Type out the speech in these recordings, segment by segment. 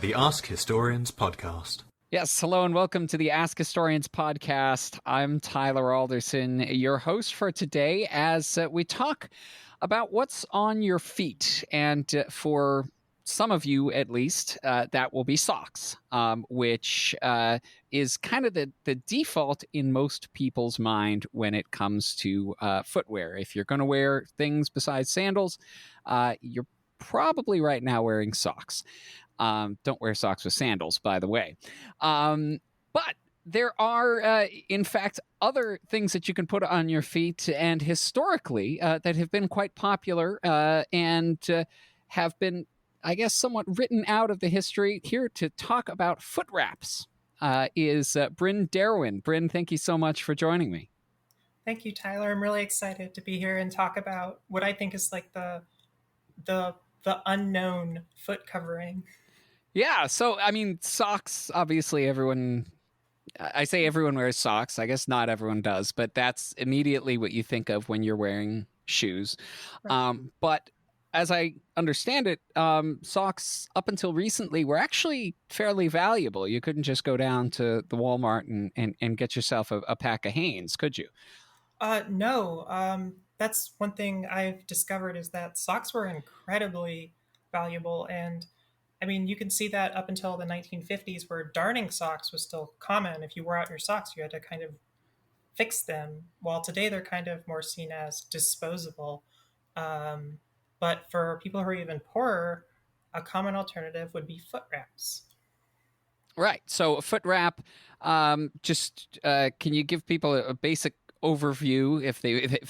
the Ask Historians podcast. Yes, hello and welcome to the Ask Historians podcast. I'm Tyler Alderson, your host for today, as we talk about what's on your feet. And for some of you, at least, that will be socks, which is kind of the default in most people's mind when it comes to footwear. If you're going to wear things besides sandals, you're probably right now wearing socks. Don't wear socks with sandals, by the way. But there are, in fact, other things that you can put on your feet, and historically that have been quite popular and have been, I guess, somewhat written out of the history. Here to talk about Footwraps is Brynn Derwen. Brynn, thank you so much for joining me. Thank you, Tyler. I'm really excited to be here and talk about what I think is like the unknown foot covering. Yeah, so, I mean, socks, obviously I say everyone wears socks. I guess not everyone does, but that's immediately what you think of when you're wearing shoes. Right. But as I understand it, socks up until recently were actually fairly valuable. You couldn't just go down to the Walmart and get yourself a pack of Hanes, could you? No. That's one thing I've discovered is that socks were incredibly valuable. And I mean, you can see that up until the 1950s, where darning socks was still common. If you wore out your socks, you had to kind of fix them. While today they're kind of more seen as disposable. But for people who are even poorer, a common alternative would be foot wraps. Right. So a foot wrap, can you give people a basic overview if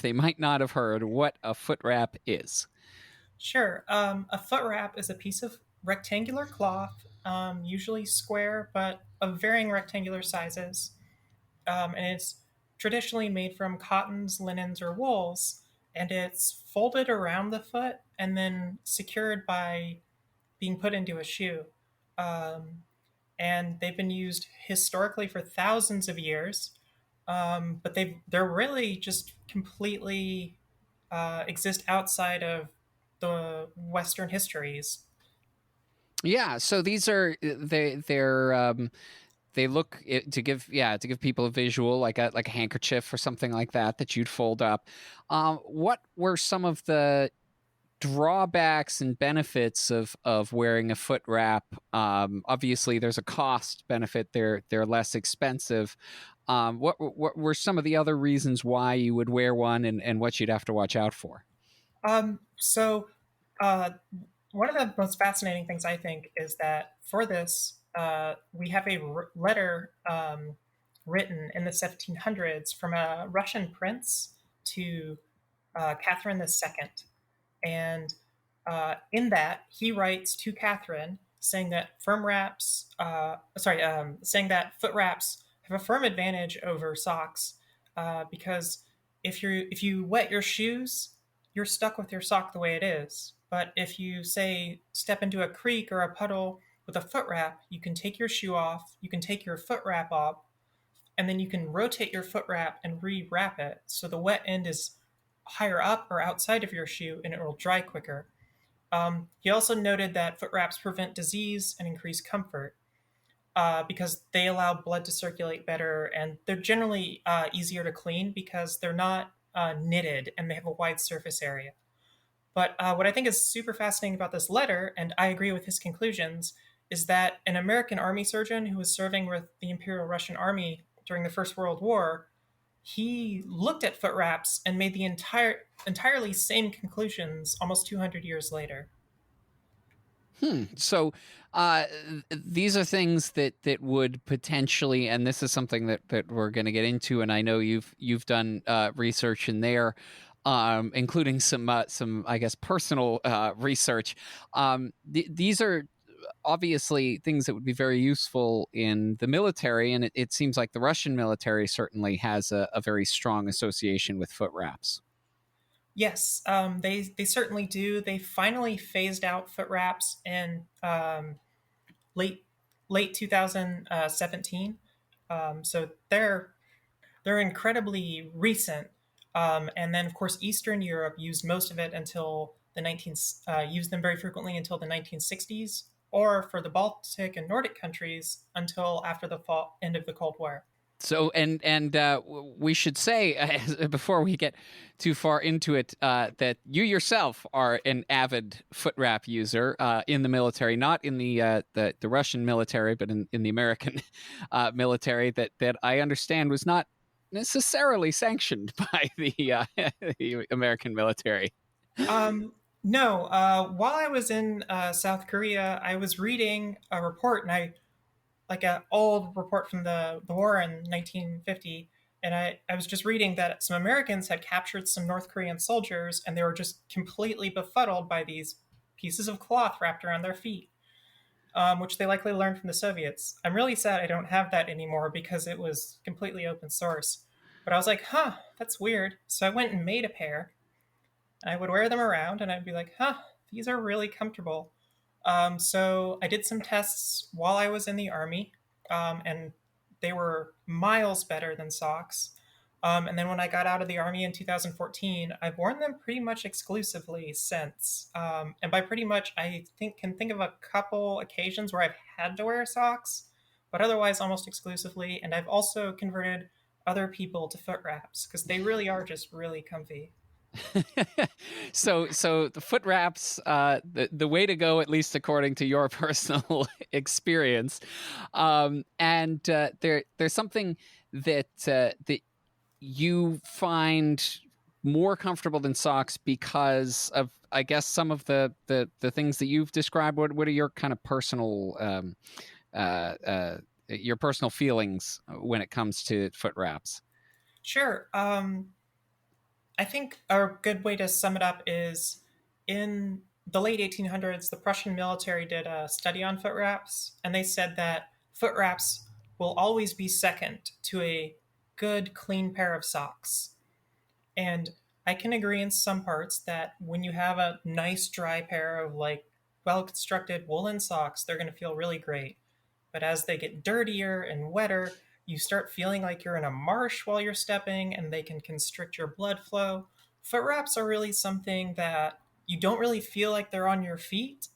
they might not have heard what a foot wrap is? Sure. A foot wrap is a piece of rectangular cloth, usually square, but of varying rectangular sizes. And it's traditionally made from cottons, linens, or wools, and it's folded around the foot and then secured by being put into a shoe. And they've been used historically for thousands of years, but they're really just completely exist outside of the Western histories. Yeah, so these are they look to give people a visual like a handkerchief or something like that you'd fold up. What were some of the drawbacks and benefits of wearing a foot wrap? Obviously, there's a cost benefit. They're less expensive. What were some of the other reasons why you would wear one and what you'd have to watch out for? So one of the most fascinating things I think is that for this, we have a letter written in the 1700s from a Russian prince to Catherine II. And in that, he writes to Catherine saying that saying that foot wraps have a firm advantage over socks because if you wet your shoes, you're stuck with your sock the way it is. But if you, say, step into a creek or a puddle with a foot wrap, you can take your shoe off, you can take your foot wrap off, and then you can rotate your foot wrap and re-wrap it. So the wet end is higher up or outside of your shoe and it will dry quicker. He also noted that foot wraps prevent disease and increase comfort because they allow blood to circulate better, and they're generally easier to clean because they're not knitted and they have a wide surface area. But what I think is super fascinating about this letter, and I agree with his conclusions, is that an American army surgeon who was serving with the Imperial Russian Army during the First World War, he looked at foot wraps and made the entirely same conclusions almost 200 years later. So these are things that would potentially, and this is something that we're going to get into, and I know you've done research in there, including some I guess personal research. These are obviously things that would be very useful in the military, and it seems like the Russian military certainly has a very strong association with foot wraps. Yes, they certainly do. They finally phased out foot wraps in late 2017. So they're incredibly recent. And then, of course, Eastern Europe used most of it until used them very frequently until the 1960s. or for the Baltic and Nordic countries until after the end of the Cold War. So, we should say before we get too far into it that you yourself are an avid Footwrap user in the military, not in the Russian military, but in the American military. That I understand was not necessarily sanctioned by the American military. No, while I was in South Korea, I was reading a report, and like an old report from the war in 1950, and I was just reading that some Americans had captured some North Korean soldiers, and they were just completely befuddled by these pieces of cloth wrapped around their feet, which they likely learned from the Soviets. I'm really sad I don't have that anymore because it was completely open source. But I was like, huh, that's weird. So I went and made a pair. I would wear them around, and I'd be like, huh, these are really comfortable. So I did some tests while I was in the Army, and they were miles better than socks. And then when I got out of the Army in 2014, I've worn them pretty much exclusively since. And by pretty much, I can think of a couple occasions where I've had to wear socks, but otherwise almost exclusively. And I've also converted other people to foot wraps because they really are just really comfy. So the Footwraps, the way to go, at least according to your personal experience. And there's something that that you find more comfortable than socks because of, I guess, some of the things that you've described. What are your kind of personal your personal feelings when it comes to Footwraps? Sure. I think a good way to sum it up is in the late 1800s, the Prussian military did a study on foot wraps, and they said that foot wraps will always be second to a good, clean pair of socks. And I can agree in some parts that when you have a nice, dry pair of like well constructed woolen socks, they're going to feel really great. But as they get dirtier and wetter, you start feeling like you're in a marsh while you're stepping, and they can constrict your blood flow. Foot wraps are really something that you don't really feel like they're on your feet,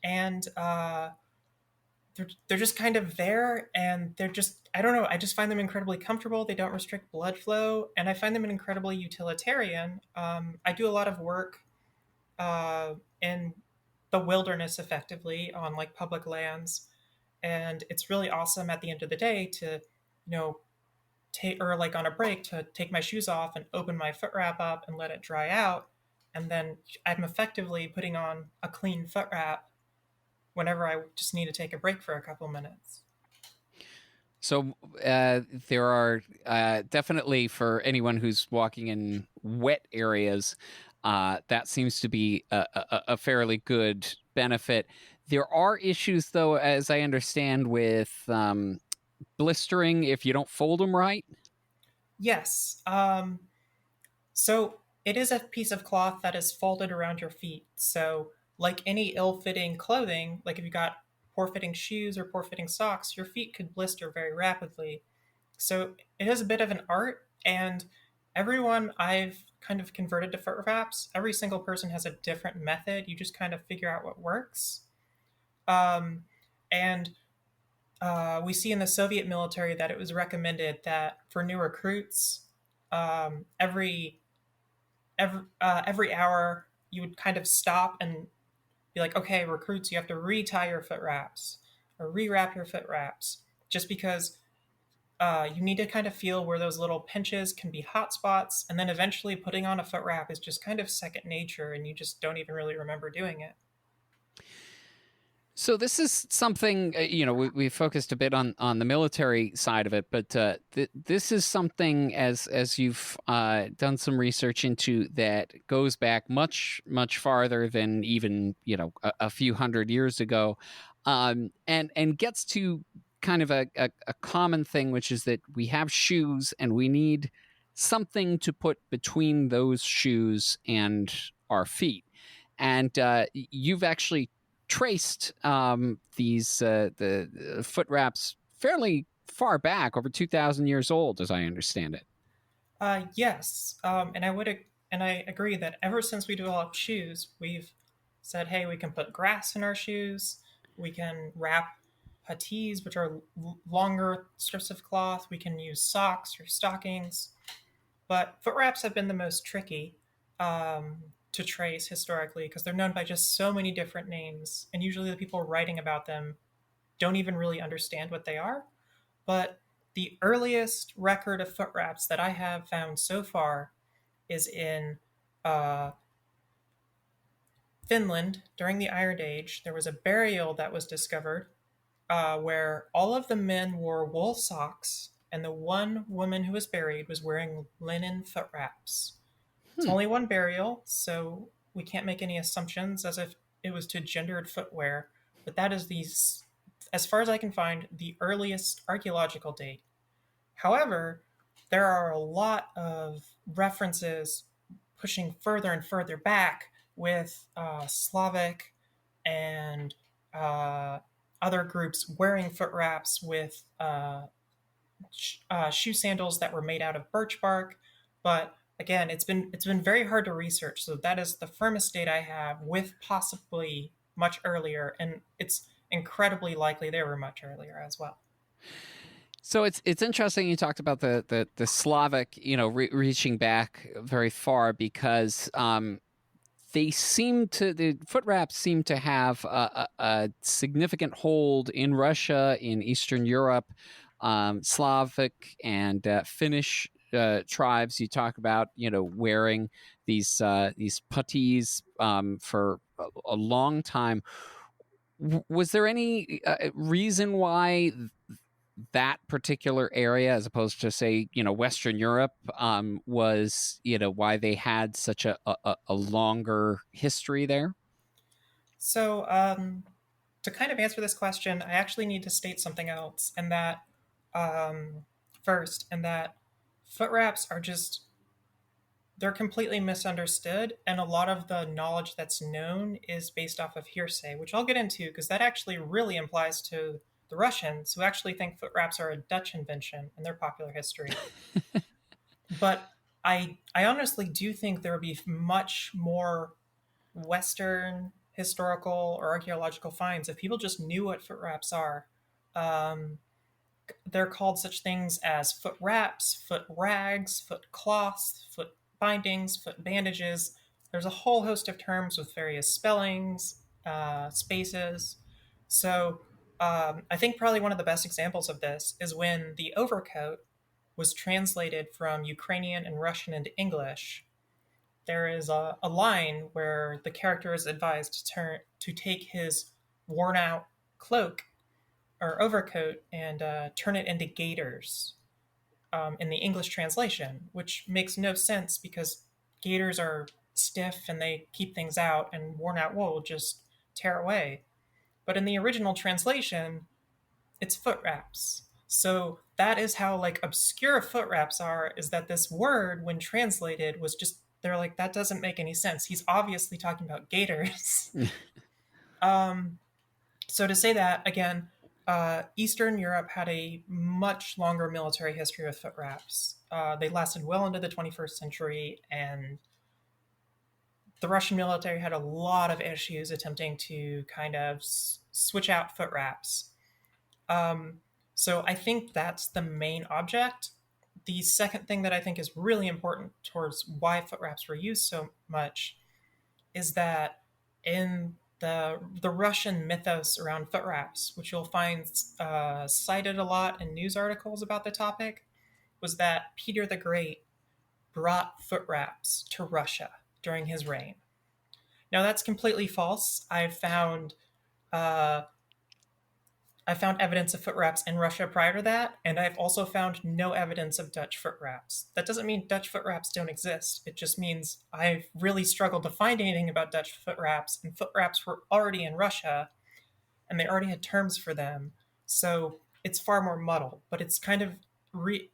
and they're just kind of there, and they're just, I don't know, I just find them incredibly comfortable. They don't restrict blood flow, and I find them incredibly utilitarian. I do a lot of work in the wilderness, effectively, on like public lands, and it's really awesome at the end of the day to, take, or like on a break, to take my shoes off and open my foot wrap up and let it dry out, and then I'm effectively putting on a clean foot wrap whenever I just need to take a break for a couple minutes. So there are definitely, for anyone who's walking in wet areas, that seems to be a fairly good benefit. There are issues, though, as I understand, with blistering if you don't fold them right. Yes. So it is a piece of cloth that is folded around your feet. So, like any ill fitting clothing, like if you got poor fitting shoes or poor fitting socks, your feet could blister very rapidly. So, it is a bit of an art, and everyone I've kind of converted to foot wraps, every single person has a different method. You just kind of figure out what works. And we see in the Soviet military that it was recommended that for new recruits, every every hour you would kind of stop and be like, okay, recruits, you have to re-tie your foot wraps or rewrap your foot wraps, just because you need to kind of feel where those little pinches can be hot spots, and then eventually putting on a foot wrap is just kind of second nature, and you just don't even really remember doing it. So this is something, we focused a bit on the military side of it, but this is something, as you've done some research into, that goes back much, much farther than even, a few hundred years ago, and gets to kind of a common thing, which is that we have shoes and we need something to put between those shoes and our feet. And you've actually traced these the foot wraps fairly far back, over 2,000 years old, as I understand it. Yes, and I agree that ever since we developed shoes, we've said, hey, we can put grass in our shoes. We can wrap puttees, which are longer strips of cloth. We can use socks or stockings. But foot wraps have been the most tricky to trace historically because they're known by just so many different names. And usually the people writing about them don't even really understand what they are. But the earliest record of foot wraps that I have found so far is in uh, Finland during the Iron Age. There was a burial that was discovered where all of the men wore wool socks, and the one woman who was buried was wearing linen foot wraps. It's only one burial, so we can't make any assumptions as if it was to gendered footwear, but that is as far as I can find, the earliest archaeological date. However, there are a lot of references pushing further and further back with Slavic and other groups wearing foot wraps with shoe sandals that were made out of birch bark. But again, it's been very hard to research. So that is the firmest date I have, with possibly much earlier, and it's incredibly likely they were much earlier as well. So it's interesting you talked about the Slavic, reaching back very far, because the foot wraps seem to have a significant hold in Russia, in Eastern Europe, Slavic and Finnish tribes. You talk about wearing these puttees for a long time. Was there any reason why that particular area, as opposed to, say, Western Europe, was, why they had such a longer history there? So to kind of answer this question, I actually need to state something else, and that first, and that foot wraps are they're completely misunderstood, and a lot of the knowledge that's known is based off of hearsay, which I'll get into because that actually really implies to the Russians, who actually think foot wraps are a Dutch invention in their popular history. But I honestly do think there would be much more Western historical or archaeological finds if people just knew what foot wraps are. They're called such things as foot wraps, foot rags, foot cloths, foot bindings, foot bandages. There's a whole host of terms with various spellings, spaces. So I think probably one of the best examples of this is when the overcoat was translated from Ukrainian and Russian into English. There is a line where the character is advised to take his worn out cloak or overcoat and turn it into gaiters in the English translation, which makes no sense because gaiters are stiff and they keep things out, and worn out wool will just tear away. But in the original translation, it's foot wraps. So that is how obscure foot wraps are, is that this word, when translated, was just, they're like, that doesn't make any sense. He's obviously talking about gaiters. So to say that, again, Eastern Europe had a much longer military history with foot wraps. They lasted well into the 21st century, and the Russian military had a lot of issues attempting to kind of switch out foot wraps. So I think that's the main object. The second thing that I think is really important towards why foot wraps were used so much is that in the Russian mythos around foot wraps, which you'll find cited a lot in news articles about the topic, was that Peter the Great brought foot wraps to Russia during his reign. Now that's completely false. I found evidence of foot wraps in Russia prior to that, and I've also found no evidence of Dutch foot wraps. That doesn't mean Dutch foot wraps don't exist. It just means I've really struggled to find anything about Dutch foot wraps, and foot wraps were already in Russia, and they already had terms for them. So it's far more muddled, but it's kind of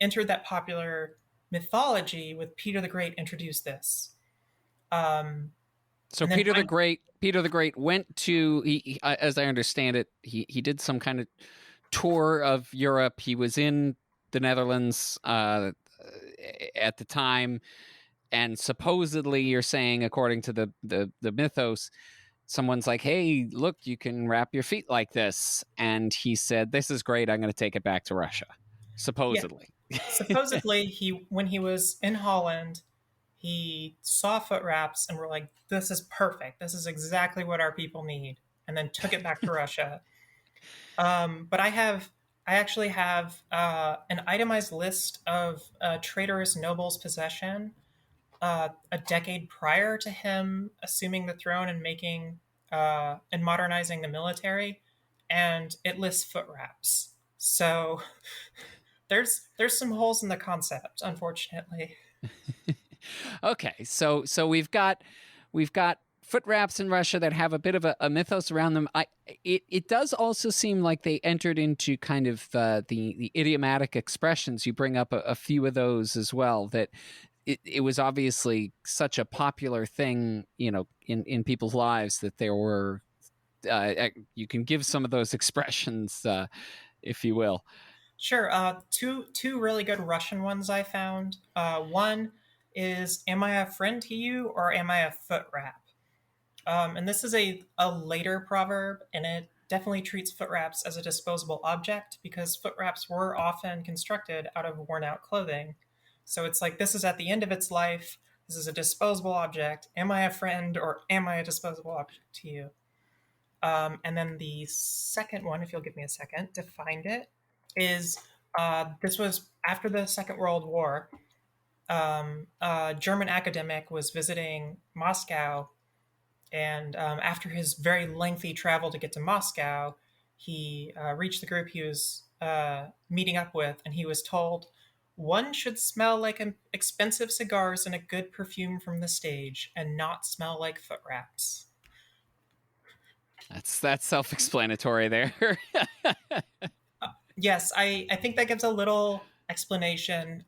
entered that popular mythology with Peter the Great introduced this. So Peter the Great went to, as I understand it, he did some kind of tour of Europe. He was in the Netherlands at the time, and supposedly, you're saying, according to the mythos, someone's like, hey, look, you can wrap your feet like this. And he said, this is great. I'm going to take it back to Russia, Yeah. supposedly. Supposedly, when he was in Holland, he saw foot wraps and were like, "This is perfect. This is exactly what our people need," and then took it back to Russia. But I actually have an itemized list of traitorous nobles' possession a decade prior to him assuming the throne and making and modernizing the military, and it lists foot wraps. So there's some holes in the concept, unfortunately. Okay, so we've got foot wraps in Russia that have a bit of a mythos around them. It does also seem like they entered into kind of the idiomatic expressions. You bring up a few of those as well. That it was obviously such a popular thing, in people's lives that there were. You can give some of those expressions, if you will. Sure. Two really good Russian ones I found. One is "Am I a friend to you, or am I a foot wrap?" And this is a later proverb, and it definitely treats foot wraps as a disposable object because foot wraps were often constructed out of worn out clothing. So it's like, this is at the end of its life. This is a disposable object. Am I a friend, or am I a disposable object to you? And then the second one, if you'll give me a second to find it, is this was after the Second World War. A German academic was visiting Moscow, and after his very lengthy travel to get to Moscow, he reached the group he was meeting up with, and he was told, "One should smell like expensive cigars and a good perfume from the stage, and not smell like foot wraps." That's self-explanatory there. Yes, I think that gives a little explanation.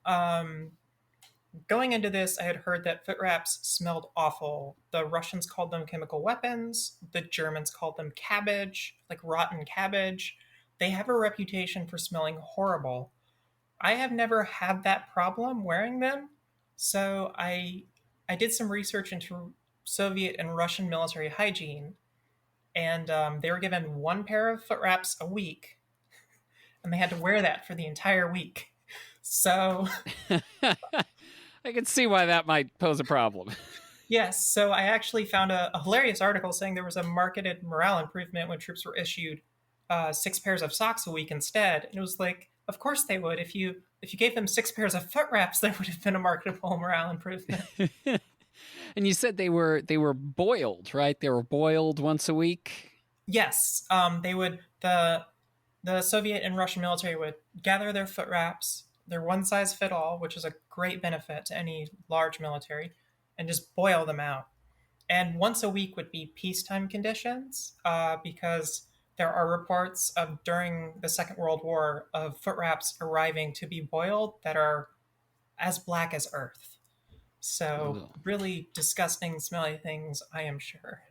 Going into this, I had heard that foot wraps smelled awful. The Russians called them chemical weapons. The Germans called them cabbage, like rotten cabbage. They have a reputation for smelling horrible. I have never had that problem wearing them, so I did some research into Soviet and Russian military hygiene, and they were given one pair of foot wraps a week, and they had to wear that for the entire week. So I can see why that might pose a problem. yes, so I actually found a hilarious article saying there was a marketed morale improvement when troops were issued 6 pairs of socks a week instead. And it was like, of course they would. If you gave them 6 pairs of foot wraps, there would have been a marketable morale improvement. And you said they were boiled, right? They were boiled once a week. Yes, they would. The Soviet and Russian military would gather their foot wraps. They're one size fit all, which is a great benefit to any large military, and just boil them out. And once a week would be peacetime conditions, because there are reports of during the Second World War of foot wraps arriving to be boiled that are as black as earth. So really disgusting, smelly things, I am sure.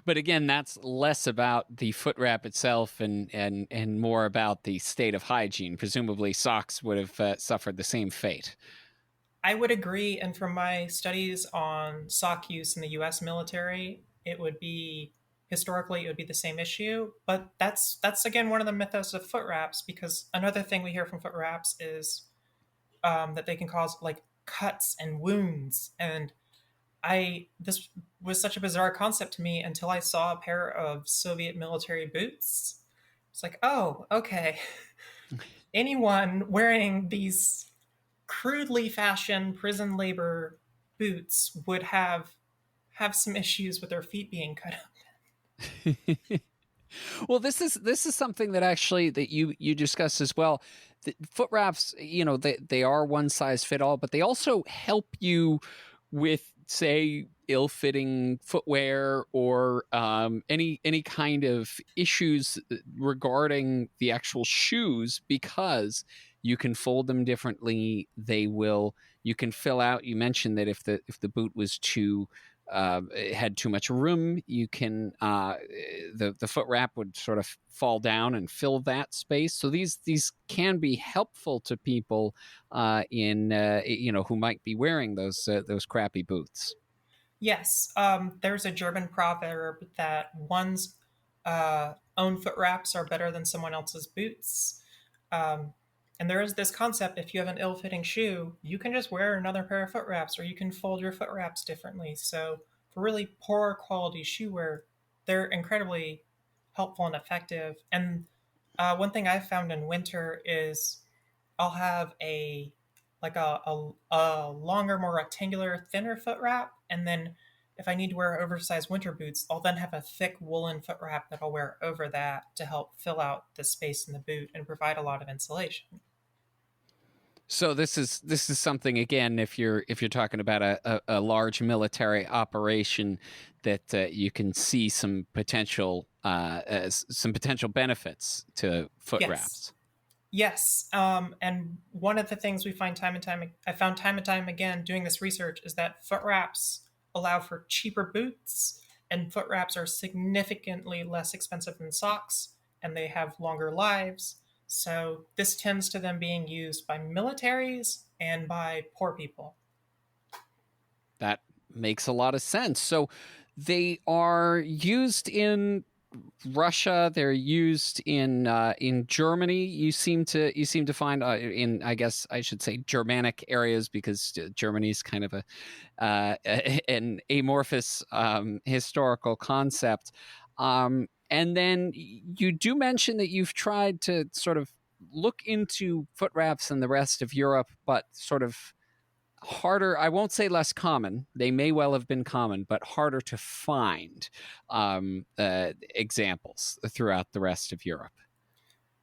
But again, that's less about the foot wrap itself and more about the state of hygiene. Presumably, socks would have suffered the same fate. I would agree, and from my studies on sock use in the U.S. military, historically it would be the same issue. But that's again one of the mythos of foot wraps, because another thing we hear from foot wraps is that they can cause like cuts and wounds, and this was such a bizarre concept to me until I saw a pair of Soviet military boots. It's like, oh, okay. Anyone wearing these crudely fashioned prison labor boots would have some issues with their feet being cut up. Well, this is something that actually that you discussed as well. The foot wraps, they are one size fit all, but they also help you with, say, ill-fitting footwear or any kind of issues regarding the actual shoes, because you can fold them differently. You can fill out. You mentioned that if the boot was it had too much room, you can the foot wrap would sort of fall down and fill that space. So these can be helpful to people who might be wearing those crappy boots. Yes, there's a German proverb that one's own foot wraps are better than someone else's boots. Um, and there is this concept: if you have an ill-fitting shoe, you can just wear another pair of foot wraps, or you can fold your foot wraps differently. So for really poor quality shoe wear, they're incredibly helpful and effective. And one thing I've found in winter is I'll have a longer, more rectangular, thinner foot wrap, and then if I need to wear oversized winter boots, I'll then have a thick woolen foot wrap that I'll wear over that to help fill out the space in the boot and provide a lot of insulation. So this is something, again, if you're talking about a large military operation, that you can see some potential benefits to foot Yes. wraps. Yes, and one of the things I found time and time again doing this research is that foot wraps allow for cheaper boots, and foot wraps are significantly less expensive than socks, and they have longer lives. So this tends to them being used by militaries and by poor people. That makes a lot of sense. So they are used in Russia. They're used in Germany. You seem to find in, I guess I should say, Germanic areas, because Germany is kind of an amorphous historical concept. And then you do mention that you've tried to sort of look into foot wraps in the rest of Europe, but sort of harder, I won't say less common, they may well have been common, but harder to find examples throughout the rest of Europe.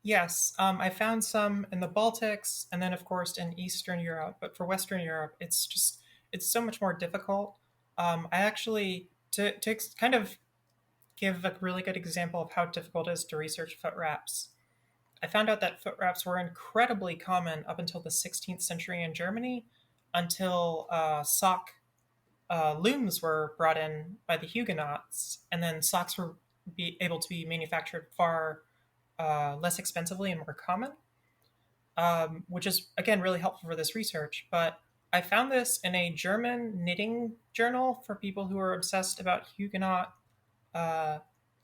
Yes, I found some in the Baltics and then, of course, in Eastern Europe. But for Western Europe, it's so much more difficult. I actually, to kind of give a really good example of how difficult it is to research foot wraps, I found out that foot wraps were incredibly common up until the 16th century in Germany, until sock looms were brought in by the Huguenots, and then socks were able to be manufactured far less expensively and more common, which is, again, really helpful for this research. But I found this in a German knitting journal for people who are obsessed about Huguenot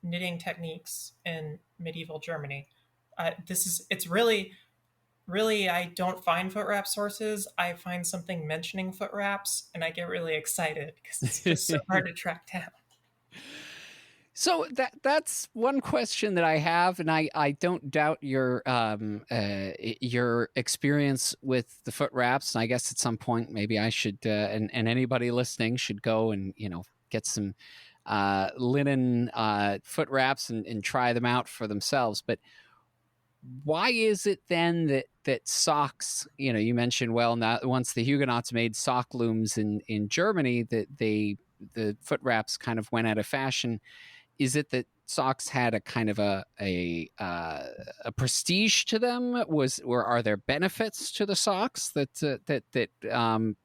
knitting techniques in medieval Germany. It's really, really, I don't find foot wrap sources. I find something mentioning foot wraps and I get really excited because it's just so hard to track down. So that's one question that I have, and I don't doubt your experience with the foot wraps. And I guess at some point maybe I should and anybody listening should go and get some linen foot wraps and try them out for themselves. But why is it then that socks, you mentioned, well, now once the Huguenots made sock looms in Germany, that the foot wraps kind of went out of fashion? Is it that socks had a kind of a prestige to them? Or are there benefits to the socks that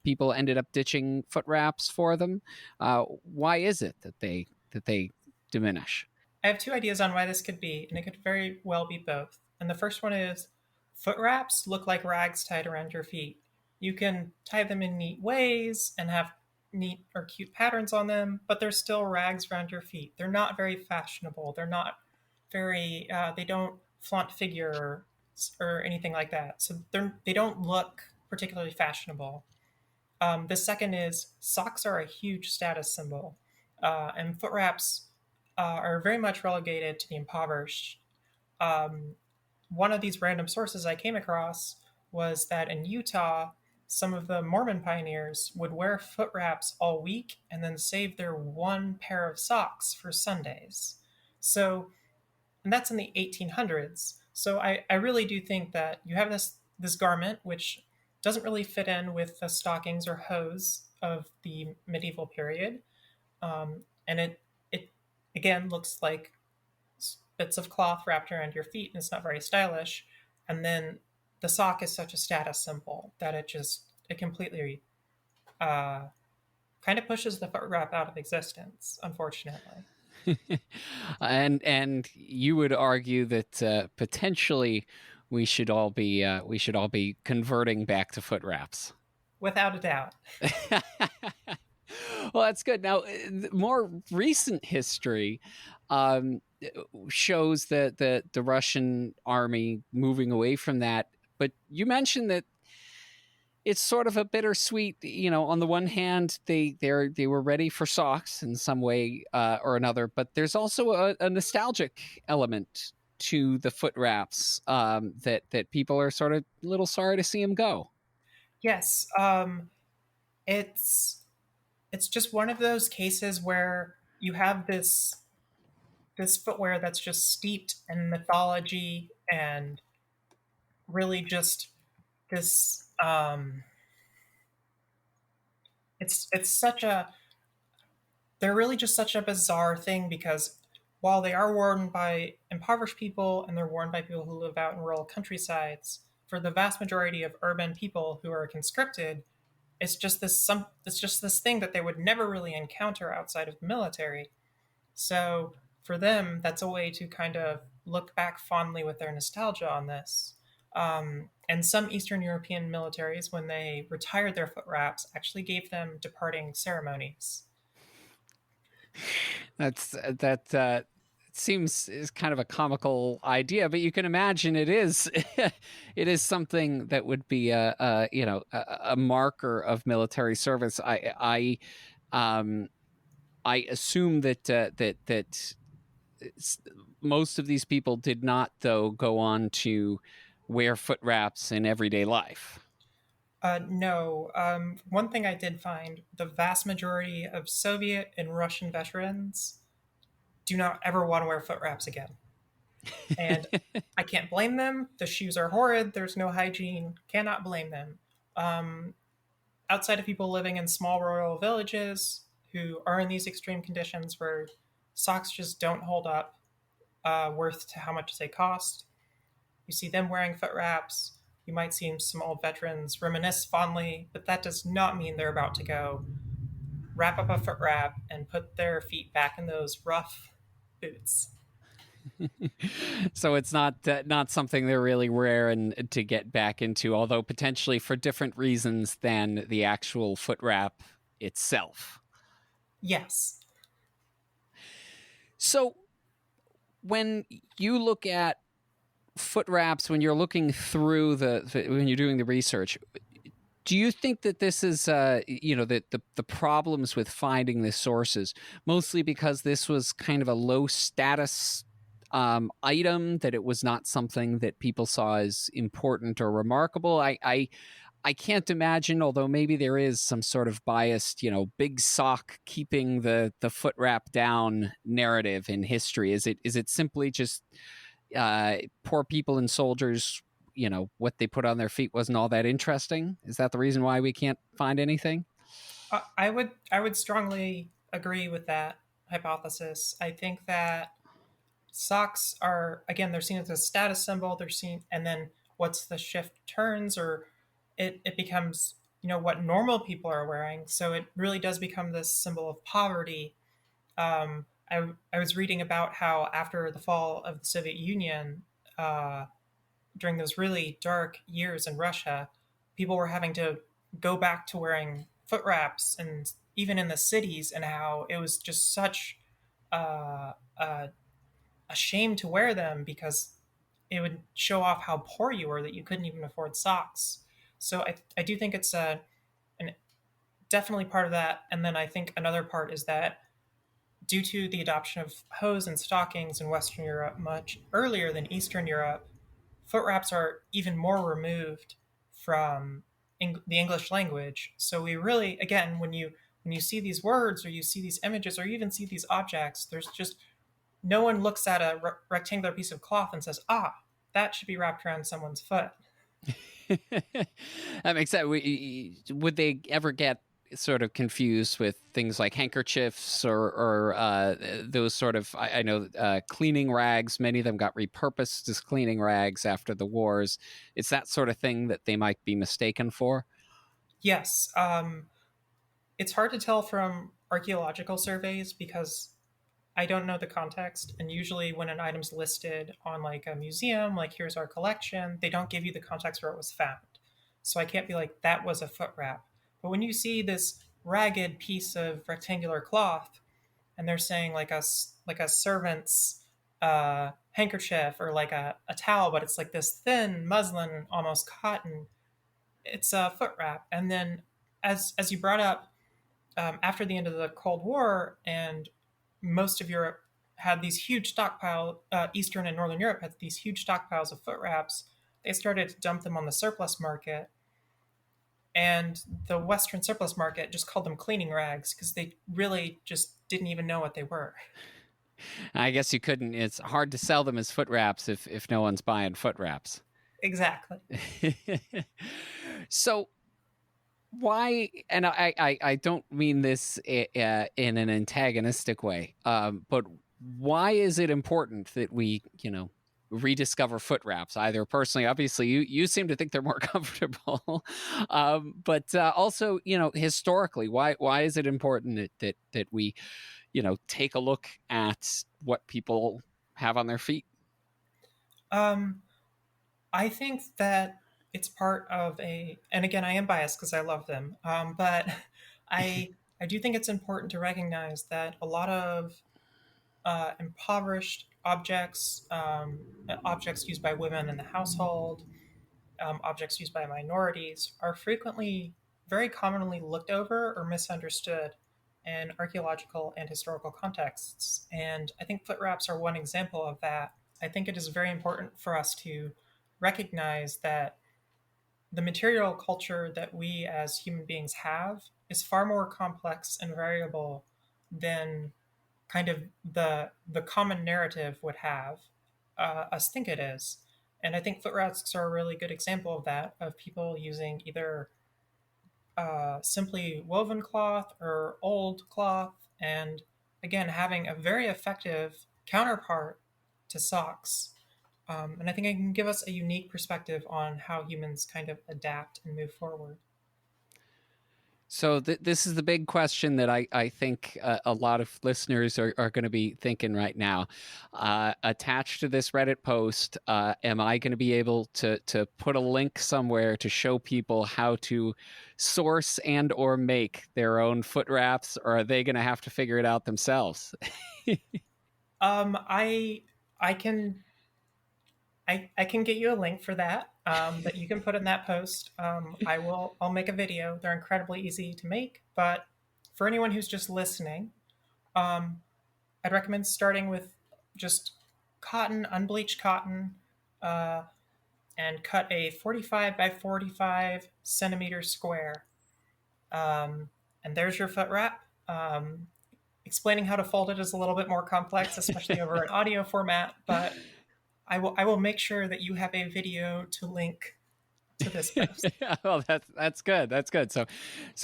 people ended up ditching foot wraps for them? Why is it that they diminish? I have two ideas on why this could be, and it could very well be both. And the first one is foot wraps look like rags tied around your feet. You can tie them in neat ways and have neat or cute patterns on them, but they're still rags around your feet. They're not very fashionable. They're not very, they don't flaunt figure or anything like that. So they don't look particularly fashionable. The second is socks are a huge status symbol, and foot wraps are very much relegated to the impoverished. One of these random sources I came across was that in Utah, some of the Mormon pioneers would wear foot wraps all week and then save their one pair of socks for Sundays. So, and that's in the 1800s. So I really do think that you have this garment which doesn't really fit in with the stockings or hose of the medieval period, and it again looks like bits of cloth wrapped around your feet, and it's not very stylish. And then the sock is such a status symbol that it completely kind of pushes the foot wrap out of existence, unfortunately. and you would argue that potentially we should all be converting back to foot wraps. Without a doubt. Well, that's good. Now, more recent history um, shows that the Russian army moving away from that. But you mentioned that it's sort of a bittersweet. On the one hand, they were ready for socks in some way or another, but there's also a nostalgic element to the foot wraps that people are sort of a little sorry to see them go. Yes, it's it's just one of those cases where you have this footwear that's just steeped in mythology and really just this it's such a they're really just such a bizarre thing because while they are worn by impoverished people and they're worn by people who live out in rural countrysides, for the vast majority of urban people who are conscripted, it's just this thing that they would never really encounter outside of the military. So for them, that's a way to kind of look back fondly with their nostalgia on this. And some Eastern European militaries, when they retired their foot wraps, actually gave them departing ceremonies. That seems is kind of a comical idea, but you can imagine it is it is something that would be a marker of military service. I assume that most of these people did not, though, go on to wear foot wraps in everyday life. No. One thing I did find, the vast majority of Soviet and Russian veterans do not ever want to wear foot wraps again. And I can't blame them. The shoes are horrid. There's no hygiene. Cannot blame them. Um, Outside of people living in small rural villages who are in these extreme conditions where socks just don't hold up worth to how much they cost, you see them wearing foot wraps. You might see some old veterans reminisce fondly, but that does not mean they're about to go wrap up a foot wrap and put their feet back in those rough boots. So it's not something they're really rare and to get back into, although potentially for different reasons than the actual foot wrap itself. Yes. So when you look at foot wraps, when you're looking through when you're doing the research, do you think that this is the problems with finding the sources mostly because this was kind of a low status item, that it was not something that people saw as important or remarkable? I can't imagine, although maybe there is some sort of biased, big sock keeping the foot wrap down narrative in history. Is it simply just poor people and soldiers, what they put on their feet wasn't all that interesting? Is that the reason why we can't find anything? I would strongly agree with that hypothesis. I think that socks are, again, they're seen as a status symbol. They're seen, and then once the shift turns, or it becomes what normal people are wearing. So it really does become this symbol of poverty. I was reading about how after the fall of the Soviet Union, during those really dark years in Russia, people were having to go back to wearing foot wraps, and even in the cities, and how it was just such uh, a, a shame to wear them because it would show off how poor you were, that you couldn't even afford socks. So I do think it's an definitely part of that. And then I think another part is that due to the adoption of hose and stockings in Western Europe much earlier than Eastern Europe, foot wraps are even more removed from the English language. So we really, again, when you see these words, or you see these images, or you even see these objects, there's just no one looks at a rectangular piece of cloth and says, "Ah, that should be wrapped around someone's foot." That makes sense. Would they ever get sort of confused with things like handkerchiefs or those sort of, I know cleaning rags? Many of them got repurposed as cleaning rags after the wars. It's that sort of thing that they might be mistaken for. Yes, it's hard to tell from archaeological surveys because I don't know the context. And usually, when an item's listed on like a museum, like here's our collection, they don't give you the context where it was found. So I can't be like, that was a foot wrap. But when you see this ragged piece of rectangular cloth, and they're saying like a servant's handkerchief or like a towel, but it's like this thin muslin, almost cotton. It's a foot wrap. And then, as you brought up, after the end of the Cold War, and most of Europe had these huge stockpiles, Eastern and Northern Europe had these huge stockpiles of foot wraps. They started to dump them on the surplus market, and the Western surplus market just called them cleaning rags because they really just didn't even know what they were. I guess you couldn't. It's hard to sell them as foot wraps if no one's buying foot wraps. Exactly. So why? And I don't mean this in an antagonistic way, but why is it important that we rediscover foot wraps? Either personally, obviously, you seem to think they're more comfortable, but also historically, why is it important that we take a look at what people have on their feet? I think that it's part of and again, I am biased because I love them, but I I do think it's important to recognize that a lot of impoverished objects, objects used by women in the household, objects used by minorities, are frequently, very commonly looked over or misunderstood in archaeological and historical contexts. And I think foot wraps are one example of that. I think it is very important for us to recognize that the material culture that we as human beings have is far more complex and variable than kind of the common narrative would have us think it is. And I think foot wraps are a really good example of that, of people using either simply woven cloth or old cloth, and again, having a very effective counterpart to socks. And I think it can give us a unique perspective on how humans kind of adapt and move forward. So this is the big question that I think a lot of listeners are going to be thinking right now. Attached to this Reddit post, am I going to be able to put a link somewhere to show people how to source and or make their own foot wraps, or are they going to have to figure it out themselves? I can I can get you a link for that that you can put in that post. I'll make a video. They're incredibly easy to make, but for anyone who's just listening, I'd recommend starting with just cotton, unbleached cotton, uh, and cut a 45 by 45 centimeter square. And there's your foot wrap. Explaining how to fold it is a little bit more complex, especially over an audio format, but I will make sure that you have a video to link to this post. Well, that's good. That's good. So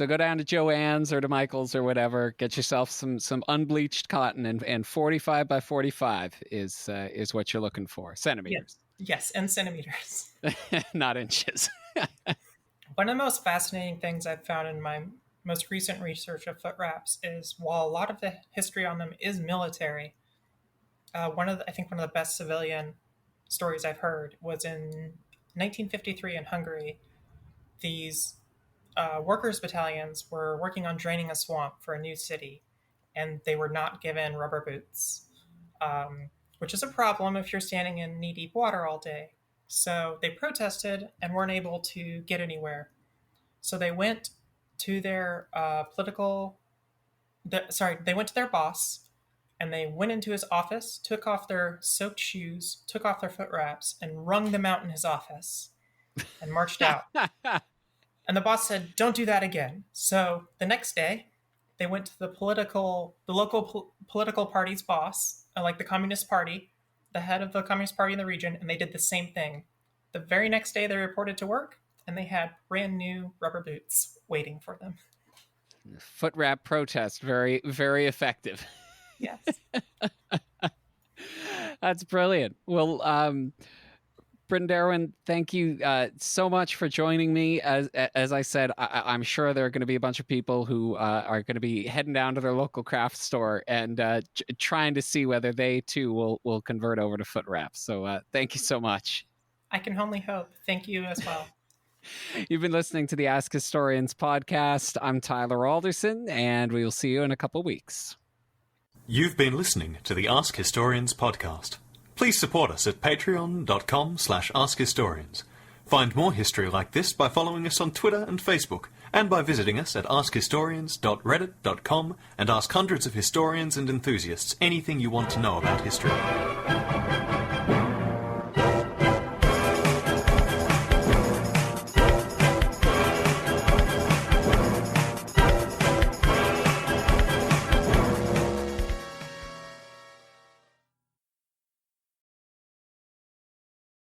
go down to Joann's or to Michael's or whatever. Get yourself some unbleached cotton, and 45 by 45 is what you're looking for. Centimeters. Yes, and centimeters. Not inches. One of the most fascinating things I've found in my most recent research of foot wraps is, while a lot of the history on them is military, I think one of the best civilian stories I've heard was in 1953 in Hungary. These workers' battalions were working on draining a swamp for a new city, and they were not given rubber boots, which is a problem if you're standing in knee-deep water all day. So they protested and weren't able to get anywhere. So they went to their they went to their boss, and they went into his office, took off their soaked shoes, took off their foot wraps, and wrung them out in his office and marched out. And the boss said, "Don't do that again." So the next day, they went to the local political party's boss, like the Communist Party, the head of the Communist Party in the region, and they did the same thing. The very next day, they reported to work, and they had brand new rubber boots waiting for them. Foot wrap protest, very, very effective. Yes. That's brilliant. Well, Brynn Derwen, thank you so much for joining me. As I said, I'm sure there are going to be a bunch of people who are going to be heading down to their local craft store and trying to see whether they too will convert over to foot wraps. So thank you so much. I can only hope. Thank you as well. You've been listening to the Ask Historians podcast. I'm Tyler Alderson, and we will see you in a couple weeks. You've been listening to the Ask Historians podcast. Please support us at patreon.com/askhistorians. Find more history like this by following us on Twitter and Facebook, and by visiting us at askhistorians.reddit.com and ask hundreds of historians and enthusiasts anything you want to know about history.